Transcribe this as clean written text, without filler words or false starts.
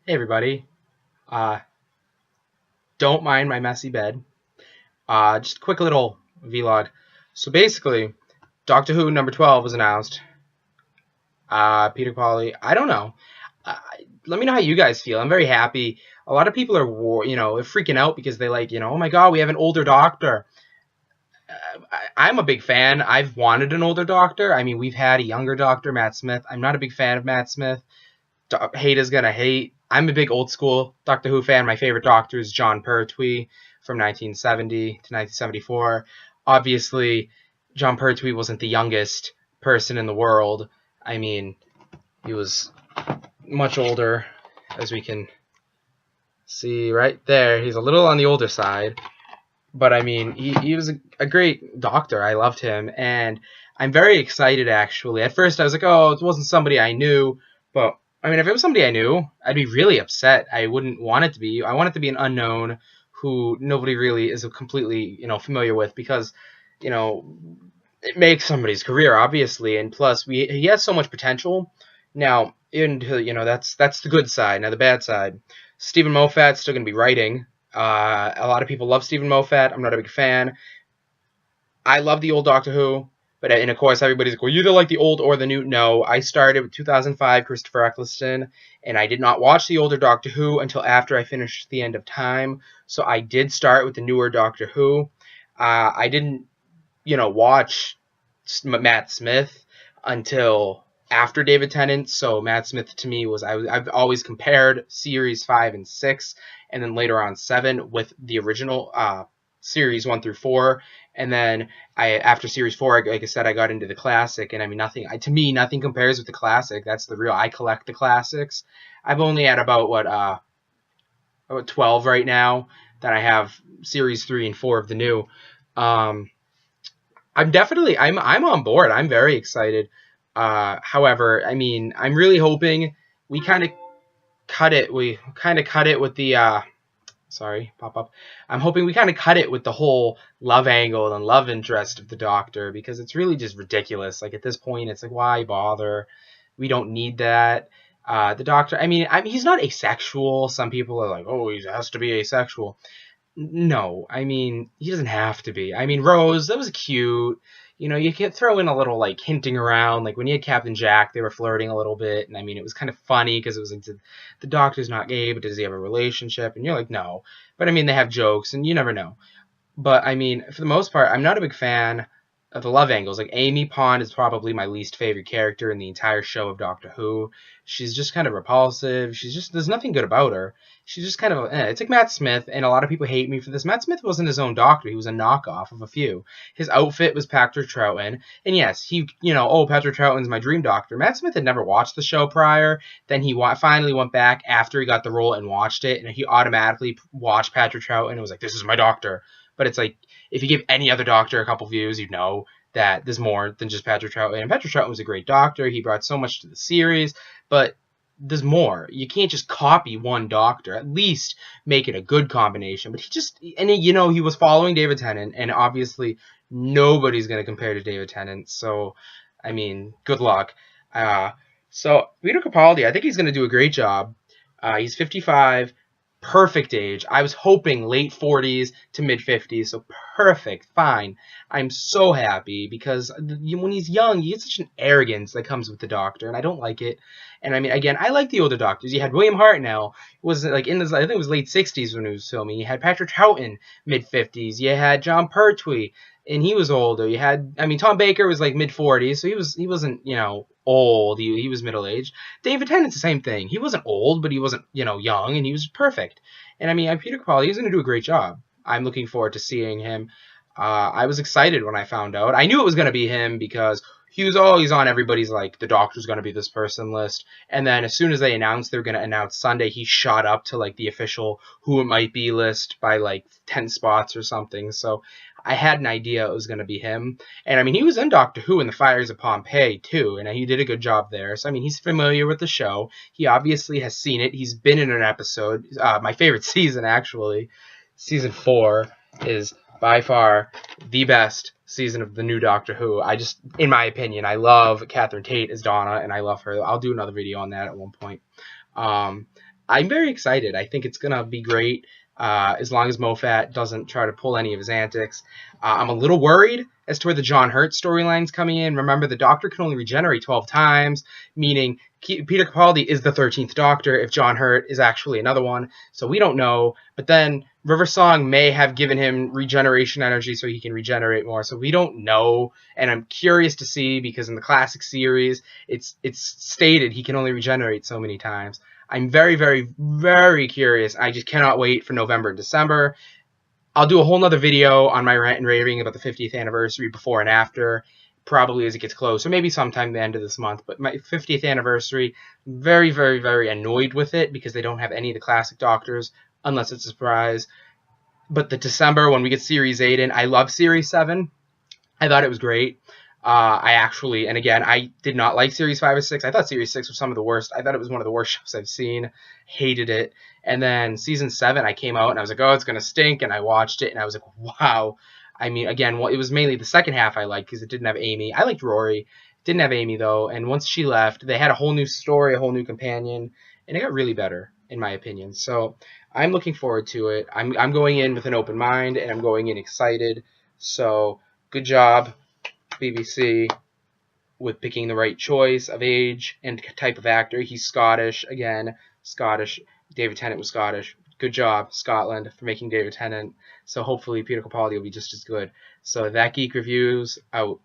Hey everybody. Uh, don't mind my messy bed. Just a quick little vlog. So basically, Doctor Who number 12 was announced. Peter Capaldi. I don't know. Uh, Let me know how you guys feel. I'm very happy. A lot of people are, freaking out because they oh my God, we have an older Doctor. I'm a big fan. I've wanted an older Doctor. I mean, we've had a younger Doctor, Matt Smith. I'm not a big fan of Matt Smith. Hate is gonna hate. I'm a big old school Doctor Who fan. My favorite Doctor is Jon Pertwee from 1970 to 1974. Obviously, Jon Pertwee wasn't the youngest person in the world. I mean, he was much older, as we can see right there. He's a little on the older side, but I mean, he was a great Doctor. I loved him, and I'm very excited actually. At first, I was like, oh, it wasn't somebody I knew, but I mean, if it was somebody I knew, I'd be really upset. I wouldn't want it to be. I want it to be an unknown who nobody really is completely, familiar with because, you know, it makes somebody's career obviously, and plus he has so much potential. Now, into that's the good side. Now the bad side, Stephen Moffat's still going to be writing. A lot of people love Stephen Moffat. I'm not a big fan. I love the old Doctor Who, but and of course everybody's like, well, you either like the old or the new. No, I started with 2005, Christopher Eccleston, and I did not watch the older Doctor Who until after I finished The End of Time. So I did start with the newer Doctor Who. I didn't, watch Matt Smith until after David Tennant. So Matt Smith to me was I've always compared series 5 and 6, and then later on 7 with the original series 1 through 4. And then after series 4, like I said, I got into the classic, and I mean to me nothing compares with the classic. That's the real. I collect the classics. I've only at about 12 right now that I have series 3 and 4 of the new. Um, I'm on board. I'm very excited. However, I mean, I'm really hoping we kind of cut it. We kind of cut it with the sorry, pop up. I'm hoping we kind of cut it with the whole love angle and love interest of the Doctor because it's really just ridiculous. Like at this point, it's like why bother? We don't need that. The Doctor. I mean, he's not asexual. Some people are like, oh, he has to be asexual. No, I mean, he doesn't have to be. I mean, Rose, that was cute. You could throw in a little, like, hinting around. Like, when you had Captain Jack, they were flirting a little bit. And, I mean, it was kind of funny because it was like, the Doctor's not gay, but does he have a relationship? And you're like, no. But, I mean, they have jokes, and you never know. But I mean, for the most part, I'm not a big fan of the love angles. Like Amy Pond is probably my least favorite character in the entire show of Doctor Who. She's just kind of repulsive. There's nothing good about her. She's just kind of It's like Matt Smith, and a lot of people hate me for this. Matt Smith wasn't his own Doctor. He was a knockoff of a few. His outfit was Patrick Troughton, and yes, Patrick Troughton's my dream Doctor. Matt Smith had never watched the show prior. Then he finally went back after he got the role and watched it, and he automatically watched Patrick Troughton and was like, "This is my Doctor." But it's like if you give any other Doctor a couple views, you'd know that there's more than just Patrick Troughton. And Patrick Troughton was a great Doctor. He brought so much to the series, but there's more. You can't just copy one Doctor. At least make it a good combination. But he was following David Tennant, and obviously nobody's going to compare to David Tennant. So, I mean, good luck. So Peter Capaldi, I think he's going to do a great job. He's 55, perfect age. I was hoping late 40s to mid 50s, so perfect, fine. I'm so happy because when he's young, he gets such an arrogance that comes with the Doctor, and I don't like it. And I mean, again, I like the older Doctors. You had William Hartnell, was like I think it was late 60s when he was filming. You had Patrick Troughton, mid 50s. You had Jon Pertwee, and he was older. Tom Baker was like mid 40s, so he wasn't old. He was middle aged. David Tennant's the same thing. He wasn't old, but he wasn't young, and he was perfect. And I mean, Peter Capaldi, he's going to do a great job. I'm looking forward to seeing him. I was excited when I found out. I knew it was going to be him because he was always on everybody's like the Doctor's going to be this person list. And then as soon as they announced they were going to announce Sunday, he shot up to like the official who it might be list by like 10 spots or something. So I had an idea it was going to be him. And I mean, he was in Doctor Who in the Fires of Pompeii too, and he did a good job there. So I mean, he's familiar with the show. He obviously has seen it. He's been in an episode. My favorite season, actually, season 4, is by far the best season of the new Doctor Who. In my opinion, I love Catherine Tate as Donna, and I love her. I'll do another video on that at one point. I'm very excited. I think it's gonna be great. As long as Moffat doesn't try to pull any of his antics. I'm a little worried as to where the John Hurt storyline's coming in. Remember, the Doctor can only regenerate 12 times, meaning Peter Capaldi is the 13th Doctor if John Hurt is actually another one. So we don't know. But then River Song may have given him regeneration energy so he can regenerate more. So we don't know. And I'm curious to see, because in the classic series, it's stated he can only regenerate so many times. I'm very, very, very curious. I just cannot wait for November and December. I'll do a whole nother video on my rant and raving about the 50th anniversary before and after, probably as it gets close, or maybe sometime the end of this month. But my 50th anniversary, very, very, very annoyed with it because they don't have any of the classic Doctors, unless it's a surprise. But the December, when we get Series 8 in, I love Series 7. I thought it was great. I actually, and again, I did not like Series 5 or 6. I thought Series 6 was some of the worst. I thought it was one of the worst shows I've seen. Hated it. And then Season 7, I came out and I was like, oh, it's going to stink. And I watched it and I was like, wow. I mean, again, well, it was mainly the second half I liked because it didn't have Amy. I liked Rory. Didn't have Amy, though. And once she left, they had a whole new story, a whole new companion. And it got really better, in my opinion. So I'm looking forward to it. I'm going in with an open mind and I'm going in excited. So good job, BBC, with picking the right choice of age and type of actor. He's Scottish, again, Scottish. David Tennant was Scottish. Good job, Scotland, for making David Tennant. So hopefully Peter Capaldi will be just as good. So That Geek Reviews out.